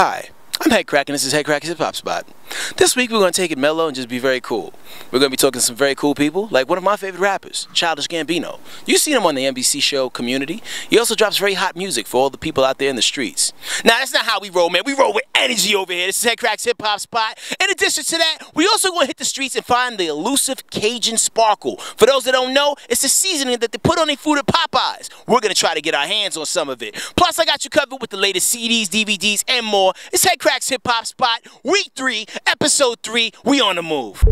Hi, I'm Headkrack, and this is Headkrack's Hip Hop Spot. This week we're going to take it mellow and just be very cool. We're going to be talking to some very cool people, like one of my favorite rappers, Childish Gambino. You've seen him on the NBC show Community. He also drops very hot music for all the people out there in the streets. Now, that's not how we roll, man. We roll with energy over here. This is Headkrack's Hip Hop Spot. In addition to that, we also going to hit the streets and find the elusive Cajun Sparkle. For those that don't know, it's the seasoning that they put on their food at Popeyes. We're going to try to get our hands on some of it. Plus, I got you covered with the latest CDs, DVDs, and more. It's Headkrack's Hip Hop Spot, Week 3, Episode 3. We on the move.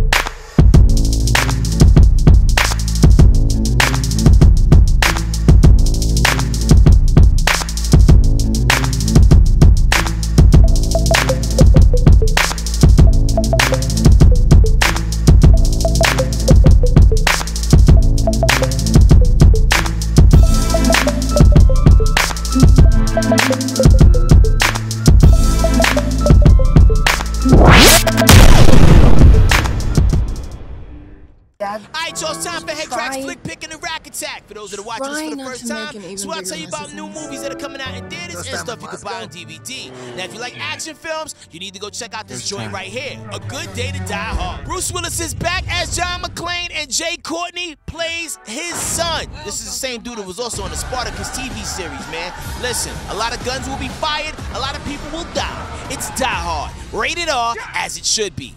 Alright, y'all, it's time for Headkrack's Flick Pick and the Rack Attack. For those that are watching this for the first time, so I'll tell you about new movies that are coming out in theaters and stuff you can buy on DVD. Now, if you like action films, you need to go check out this joint right here, A Good Day to Die Hard. Bruce Willis is back as John McClane, and Jay Courtney plays his son. This is the same dude that was also on the Spartacus TV series, man. Listen, a lot of guns will be fired, a lot of people will die. It's Die Hard, rated R, as it should be.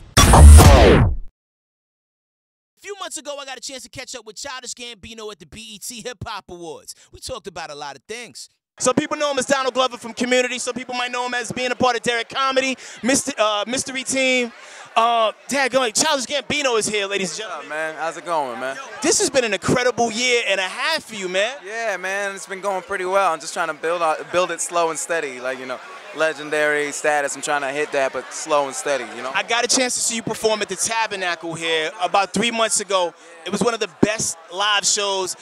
A few months ago, I got a chance to catch up with Childish Gambino at the BET Hip Hop Awards. We talked about a lot of things. Some people know him as Donald Glover from Community. Some people might know him as being a part of Derek Comedy, Mystery Team. Childish Gambino is here, ladies and gentlemen. What's up, man? How's it going, man? This has been an incredible year and a half for you, man. Yeah, man, it's been going pretty well. I'm just trying to build it slow and steady, like, you know, legendary status. I'm trying to hit that, but slow and steady, you know? I got a chance to see you perform at the Tabernacle here about 3 months ago. It was one of the best live shows.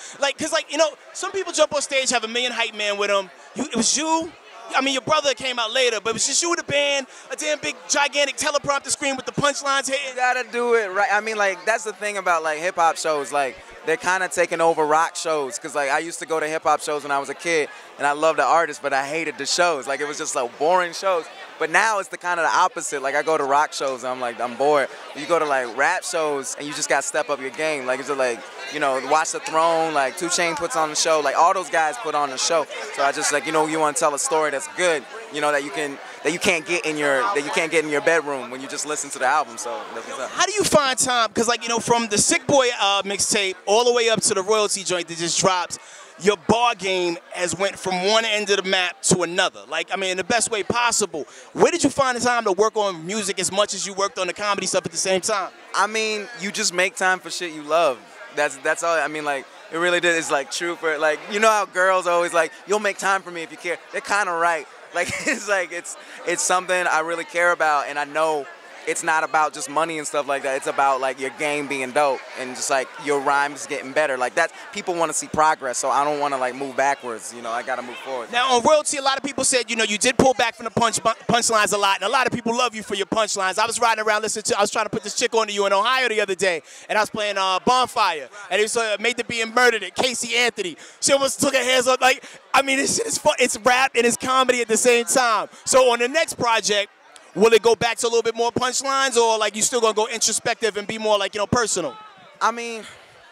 Some people jump on stage, have a million hype man with them. It was you. I mean, your brother came out later, but it was just you with the band, a damn big, gigantic teleprompter screen with the punchlines hitting. You gotta do it right. I mean, like, that's the thing about, like, hip-hop shows. Like, they're kind of taking over rock shows. Because, like, I used to go to hip-hop shows when I was a kid, and I loved the artists, but I hated the shows. Like, it was just, like, boring shows. But now it's the kind of the opposite. Like, I go to rock shows, and I'm like, I'm bored. You go to, like, rap shows, and you just got to step up your game. Like, it's just, like, you know, Watch the Throne, like, 2 Chainz puts on the show. Like, all those guys put on the show. So I just, like, you know, you want to tell a story that's good, you know, that you can't get in your bedroom when you just listen to the album. So that's what's up. How do you find time? Because, like, you know, from the Sick Boy mixtape all the way up to the Royalty joint that just dropped, your bar game has went from one end of the map to another. Like, I mean, in the best way possible. Where did you find the time to work on music as much as you worked on the comedy stuff at the same time? I mean, you just make time for shit you love. That's all. I mean, like, it really did. It's like true for, like, you know how girls are always like, you'll make time for me if you care. They're kind of right. Like, it's something I really care about, and I know it's not about just money and stuff like that. It's about, like, your game being dope and just, like, your rhymes getting better. Like, that, people want to see progress, so I don't want to, like, move backwards. You know, I got to move forward. Now, on Royalty, a lot of people said, you know, you did pull back from the punchlines a lot, and a lot of people love you for your punchlines. I was riding around I was trying to put this chick onto you in Ohio the other day, and I was playing Bonfire, and it was Made to Being Murdered at Casey Anthony. She almost took her hands up, like, I mean, this shit is fun. It's rap and it's comedy at the same time. So on the next project, will it go back to a little bit more punchlines, or, like, you still gonna go introspective and be more, like, you know, personal? I mean,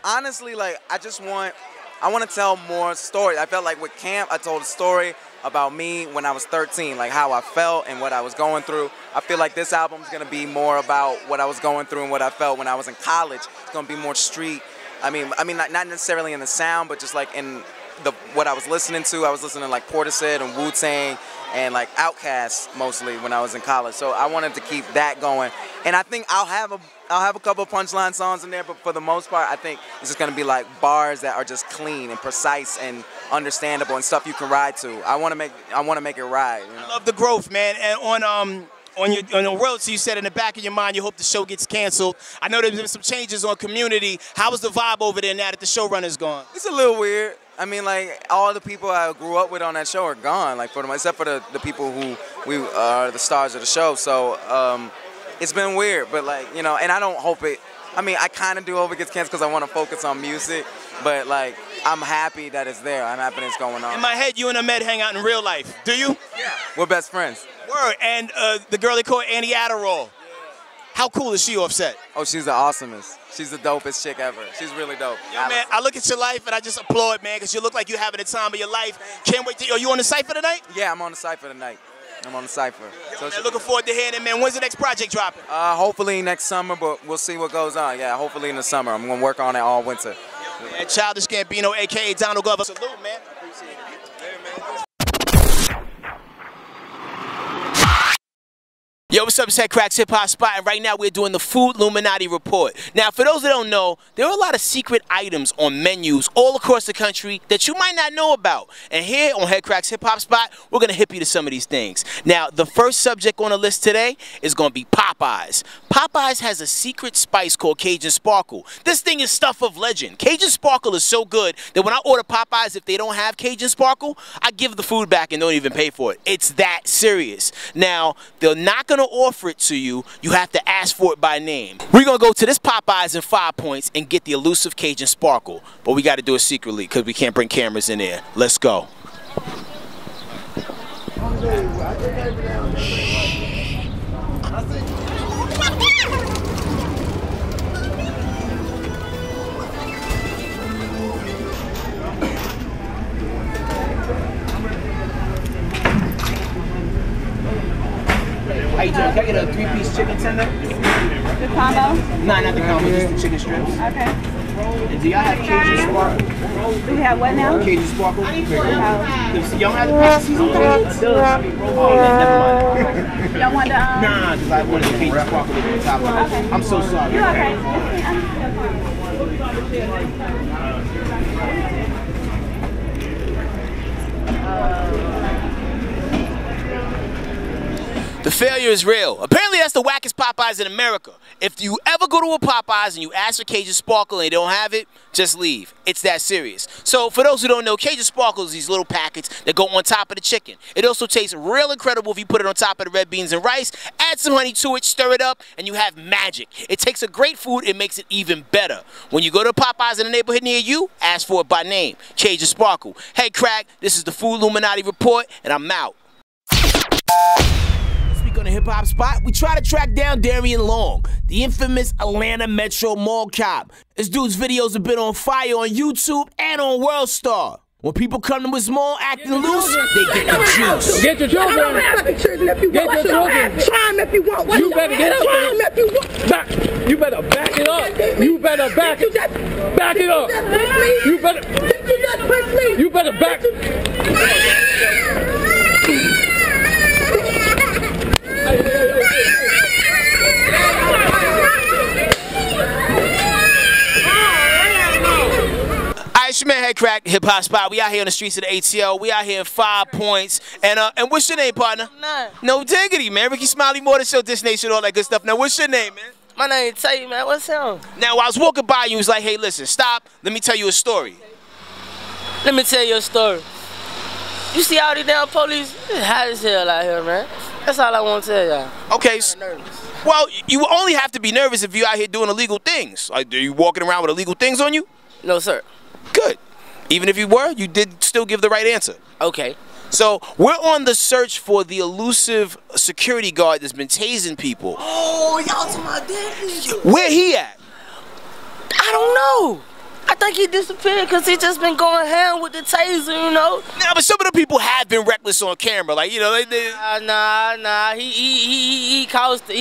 honestly, like, I want to tell more stories. I felt like with Camp, I told a story about me when I was 13, like how I felt and what I was going through. I feel like this album is gonna be more about what I was going through and what I felt when I was in college. It's gonna be more street. I mean, not necessarily in the sound, but just like in what I was listening to. I was listening to, like, Portishead and Wu-Tang and, like, Outkast mostly when I was in college. So I wanted to keep that going. And I think I'll have a couple of punchline songs in there, but for the most part, I think it's just gonna be, like, bars that are just clean and precise and understandable and stuff you can ride to. I wanna make it ride. You know? I love the growth, man. And on your Royalty, you said in the back of your mind you hope the show gets canceled. I know there's been some changes on Community. How was the vibe over there now that the showrunner's gone? It's a little weird. I mean, like, all the people I grew up with on that show are gone, like, except for the people who we are the stars of the show. So it's been weird, but, like, you know, and I don't hope it. I mean, I kind of do hope it gets canceled because I want to focus on music. but like I'm happy that it's there. I'm happy it's going on. In my head, you and Ahmed hang out in real life. Do you? Yeah. We're best friends. Word. And the girl they call Annie Adderall. How cool is she offset? Oh, she's the awesomest. She's the dopest chick ever. She's really dope. Yo, man, I look at your life and I just applaud, man, because you look like you're having the time of your life. Can't wait to. Are you on the cypher tonight? Yeah, I'm on the cypher tonight. I'm on the cypher. Yo, man, looking forward to hearing it, man. When's the next project dropping? Hopefully next summer, but we'll see what goes on. Yeah, hopefully in the summer. I'm gonna work on it all winter. And Childish Gambino, aka Donald Glover. Salute, man. Yo, what's up? It's Headkrack's Hip Hop Spot, and right now we're doing the Food Illuminati Report. Now, for those that don't know, there are a lot of secret items on menus all across the country that you might not know about. And here on Headkrack's Hip Hop Spot, we're going to hip you to some of these things. Now, the first subject on the list today is going to be Popeyes. Popeyes has a secret spice called Cajun Sparkle. This thing is stuff of legend. Cajun Sparkle is so good that when I order Popeyes, if they don't have Cajun Sparkle, I give the food back and don't even pay for it. It's that serious. Now, they're not going to offer it to you. You have to ask for it by name. We're going to go to this Popeyes in 5 points and get the elusive Cajun Sparkle. But we got to do it secretly because we can't bring cameras in there. Let's go. How you doing? Can I get a 3-piece chicken tender? The combo? Nah, not the combo, just the chicken strips. Okay. And do y'all have Cajun Sparkle? Do we have what now? Cajun Sparkle? No. Y'all have the process season? Oh, man, never mind. Y'all want the Nah, because I wanted the Cajun Sparkle at the top of it. Okay. I'm so sorry. You're okay. The failure is real. Apparently that's the wackest Popeyes in America. If you ever go to a Popeyes and you ask for Cajun Sparkle and they don't have it, just leave. It's that serious. So for those who don't know, Cajun Sparkle is these little packets that go on top of the chicken. It also tastes real incredible if you put it on top of the red beans and rice, add some honey to it, stir it up, and you have magic. It takes a great food and makes it even better. When you go to Popeyes in the neighborhood near you, ask for it by name, Cajun Sparkle. Hey, Crack, this is the Food Illuminati Report, and I'm out. On the Hip Hop Spot, we try to track down Darian Long, the infamous Atlanta Metro Mall cop. This dude's videos have been on fire on YouTube and on World Star. When people come to his mall acting loose, they get the juice. Get your children. I don't have the children if you want. Get your children. Try them if you want. You better get up. Try them if you want. Back. You better back it up. You better back it. Back it up. You better. You better back. It's your man Headkrack, Hip Hop Spot. We out here on the streets of the ATL. We out here in 5 points. And what's your name, partner? None. No diggity, man. Ricky Smiley, more than show, this nation, all that good stuff. Now, what's your name, man? My name is Tay, man. What's him? Now, I was walking by you, he was like, hey, listen, stop. Let me tell you a story. Let me tell you a story. You see all these damn police? It's hot as hell out here, man. That's all I want to tell y'all. Okay. I'm nervous. Well, you only have to be nervous if you're out here doing illegal things. Like, are you walking around with illegal things on you? No, sir. Good. Even if you were, you did still give the right answer. Okay. So we're on the search for the elusive security guard that's been tasing people. Oh, y'all to my dad. Where he at? I don't know. I think he disappeared because he just been going ham with the taser, you know. Nah, but some of the people have been reckless on camera, like, you know, they Nah. He caused the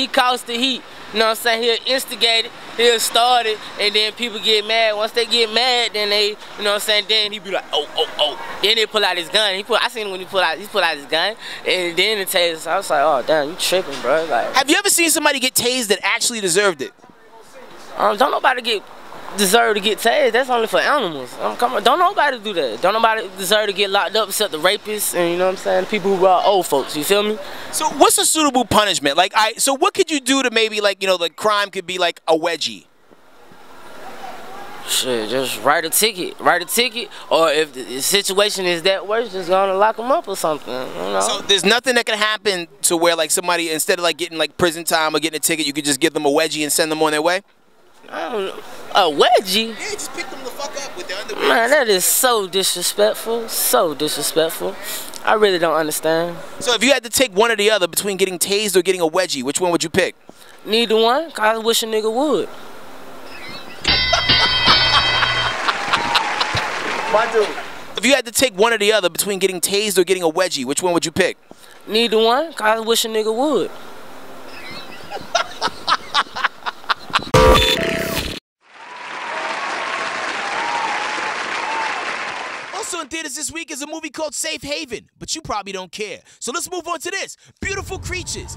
heat. You know what I'm saying? He'll instigate it, he'll start it, and then people get mad. Once they get mad, then they, you know what I'm saying? Then he be like, oh. Then they pull out his gun. I seen him when he pull out his gun, and then the taser. I was like, oh damn, you tripping, bro. Like, have you ever seen somebody get tased that actually deserved it? Don't nobody deserve to get tased. That's only for animals. Come on, don't nobody do that. Don't nobody deserve to get locked up except the rapists and, you know what I'm saying, people who are old folks. You feel me? So what's a suitable punishment? Like, so what could you do to maybe, like, you know, the crime could be like a wedgie? Shit, just write a ticket. Or if the situation is that worse, just gonna lock them up or something. You know? So there's nothing that can happen to where, like, somebody, instead of like getting like prison time or getting a ticket, you could just give them a wedgie and send them on their way? I don't know. A wedgie? Yeah, just pick them the fuck up with their underwear. Man, that is so disrespectful. So disrespectful. I really don't understand. So if you had to take one or the other between getting tased or getting a wedgie, which one would you pick? Neither one, 'cause I wish a nigga would. My dude. If you had to take one or the other between getting tased or getting a wedgie, which one would you pick? Neither one, 'cause I wish a nigga would. Also in theaters this week is a movie called Safe Haven, but you probably don't care. So let's move on to this. Beautiful Creatures.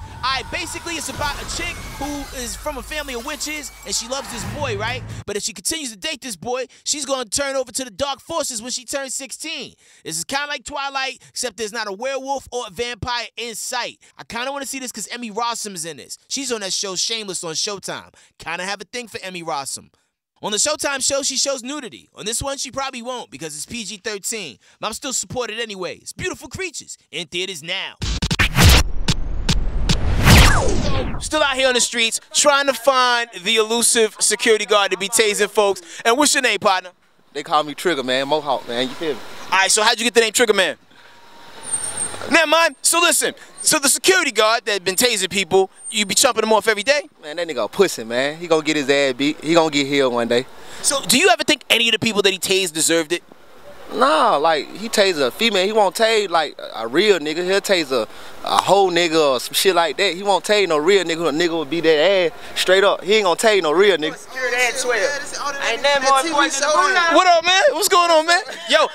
Basically it's about a chick who is from a family of witches and she loves this boy, right? But if she continues to date this boy, she's going to turn over to the dark forces when she turns 16. This is kind of like Twilight, except there's not a werewolf or a vampire in sight. I kind of want to see this because Emmy Rossum is in this. She's on that show Shameless on Showtime. Kind of have a thing for Emmy Rossum. On the Showtime show, she shows nudity. On this one, she probably won't because it's PG-13. But I'm still supported anyway. It's Beautiful Creatures in theaters now. Still out here on the streets, trying to find the elusive security guard to be tasing folks. And what's your name, partner? They call me Trigger, man. Mohawk, man. You feel me? All right, so how'd you get the name Trigger Man? Never mind. So listen, so the security guard that been tasing people, you be chumping them off every day? Man, that nigga a pussy, man. He gonna get his ass beat. He gonna get healed one day. So do you ever think any of the people that he tased deserved it? Nah, like, he tased a female. He won't tase, like, a real nigga. He'll tase a whole nigga or some shit like that. He won't tase no real nigga. A nigga will beat that ass straight up. He ain't gonna tase no real nigga. Ain't that more important than the booty? What up, man? What's going on, man? Yo,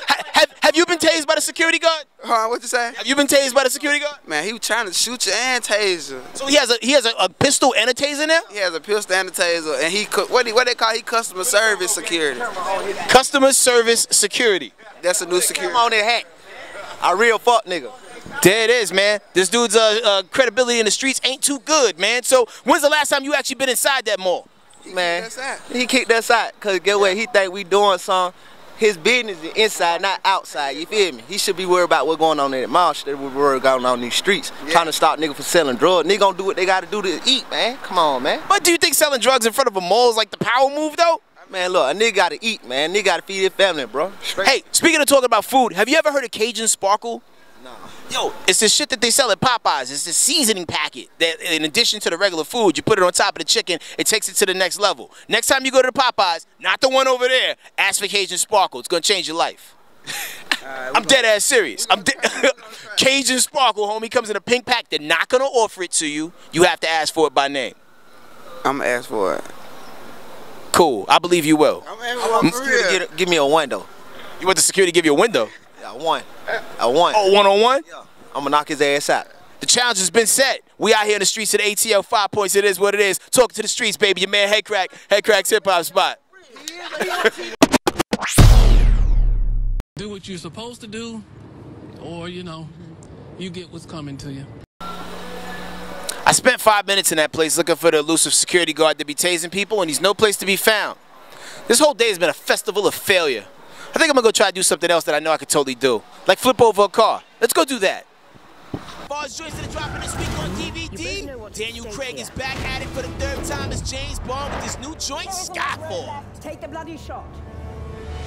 have you been tased by the security guard? Huh? What you say? Have you been tased by the security guard? Man, he was trying to shoot you and tase you. So he has a pistol and a taser now? He has a pistol and a taser, and he what they call he customer service security. Customer service security. That's a new security. Come on that hat. A real fuck nigga. There it is, man. This dude's credibility in the streets ain't too good, man. So when's the last time you actually been inside that mall? Man, he kicked us out because get what? He think we doing something. His business is inside, not outside. You feel me? He should be worried about what's going on in the mall. Should be worried going on in these streets. Yeah. Trying to stop niggas from selling drugs. Nigga gonna do what they gotta do to eat, man. Come on, man. But do you think selling drugs in front of a mall is like the power move, though? Man, look, a nigga gotta eat, man. A nigga gotta feed his family, bro. Straight. Hey, speaking of talking about food, have you ever heard of Cajun Sparkle? No. Yo, it's the shit that they sell at Popeyes. It's the seasoning packet that, in addition to the regular food, you put it on top of the chicken, it takes it to the next level. Next time you go to the Popeyes, not the one over there, ask for Cajun Sparkle. It's gonna change your life. I'm dead ass serious. Cajun Sparkle, homie, comes in a pink pack. They're not gonna offer it to you. You have to ask for it by name. I'm gonna ask for it. Cool, I believe you will. Give me a window. You want the security to give you a window? Yeah, one. A one. Oh, one-on-one? Yeah. I'm gonna knock his ass out. The challenge has been set. We out here in the streets at ATL 5 Points. It is what it is. Talking to the streets, baby. Your man Headkrack. Headkrack's hip-hop spot. Do what you're supposed to do, or, you know, you get what's coming to you. I spent 5 minutes in that place looking for the elusive security guard to be tasing people, and he's no place to be found. This whole day has been a festival of failure. I think I'm gonna go try to do something else that I know I could totally do. Like flip over a car. Let's go do that. As far as joints that are dropping this week on DVD, Daniel Craig is back at it for the third time as James Bond with his new joint, Skyfall. Take the bloody shot.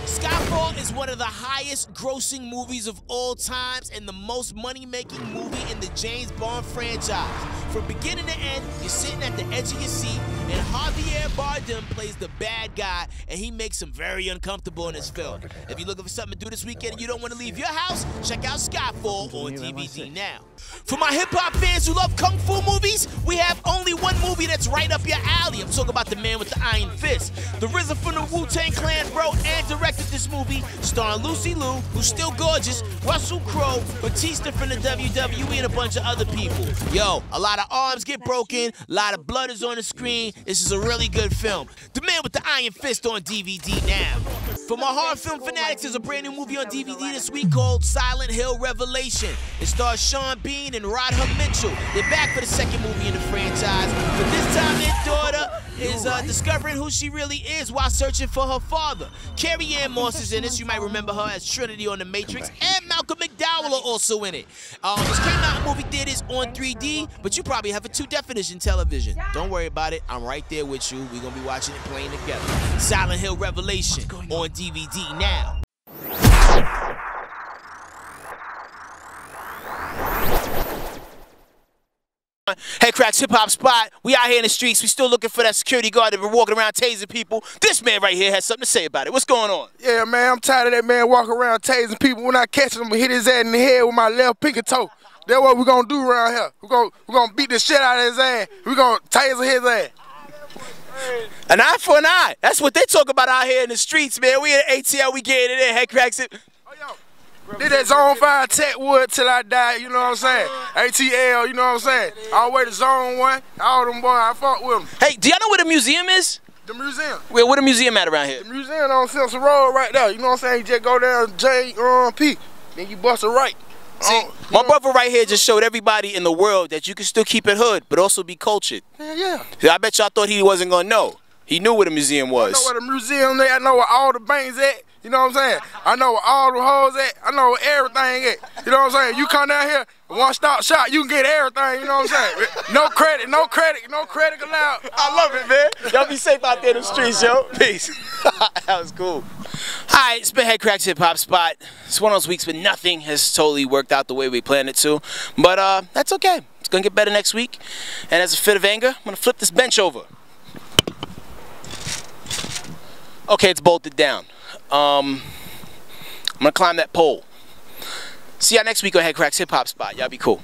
Skyfall is one of the highest grossing movies of all times and the most money-making movie in the James Bond franchise. From beginning to end, you're sitting at the edge of your seat, and Javier Bardem plays the bad guy, and he makes him very uncomfortable in this film. If you're looking for something to do this weekend and you don't want to leave your house, check out Skyfall on DVD now. For my hip-hop fans who love kung fu movies, we have only one movie that's right up your alley. I'm talking about The Man with the Iron Fist. The RZA from the Wu-Tang Clan wrote and directed this movie, starring Lucy Liu, who's still gorgeous, Russell Crowe, Batista from the WWE, and a bunch of other people. Yo, a lot of arms get broken, a lot of blood is on the screen. This is a really good film. The Man with the Iron Fist on DVD now. For my horror film fanatics, there's a brand new movie on DVD this week called Silent Hill Revelation. It stars Sean Bean and Rodham Mitchell. They're back for the second movie in the franchise, but this time their daughter, is discovering who she really is while searching for her father. Carrie Ann Moss is in this. You might remember her as Trinity on The Matrix, and Malcolm McDowell are also in it. This came out in movie theaters on 3D, but you probably have a 2-definition television. Don't worry about it. I'm right there with you. We're gonna be watching it playing together. Silent Hill Revelation on DVD now. Headkrack's hip hop spot. We out here in the streets. We still looking for that security guard that been walking around tasing people. This man right here has something to say about it. What's going on? Yeah, man, I'm tired of that man walking around tasing people. When I catch him, I'm gonna hit his ass in the head with my left pinky toe. That's what we're gonna do around here. We're gonna beat the shit out of his ass. We're gonna taser his ass. An eye for an eye. That's what they talk about out here in the streets, man. We at ATL, we getting it in. Headkrack's it. Did that Zone 5 Tech Wood till I die, you know what I'm saying? ATL, you know what I'm saying? All the way to Zone 1, all them boys, I fought with them. Hey, do y'all know where the museum is? The museum. Where the museum at around here? The museum on Simpson Road right there, you know what I'm saying? You just go down J.P., then you bust a right. See, my brother right here just showed everybody in the world that you can still keep it hood, but also be cultured. Yeah. I bet y'all thought he wasn't gonna know. He knew where the museum was. I know where the museum is, I know where all the banks at. You know what I'm saying? I know where all the hoes at. I know where everything at. You know what I'm saying? You come down here, one-stop shop, you can get everything. You know what I'm saying? No credit allowed. I love it, man. Y'all be safe out there in the streets, yo. Peace. That was cool. All right, it's been Headkrack's hip hop spot. It's one of those weeks where nothing has totally worked out the way we planned it to, but that's okay. It's gonna get better next week. And as a fit of anger, I'm gonna flip this bench over. Okay, it's bolted down. I'm gonna climb that pole. See y'all next week on Headkrack's hip hop spot. Y'all be cool.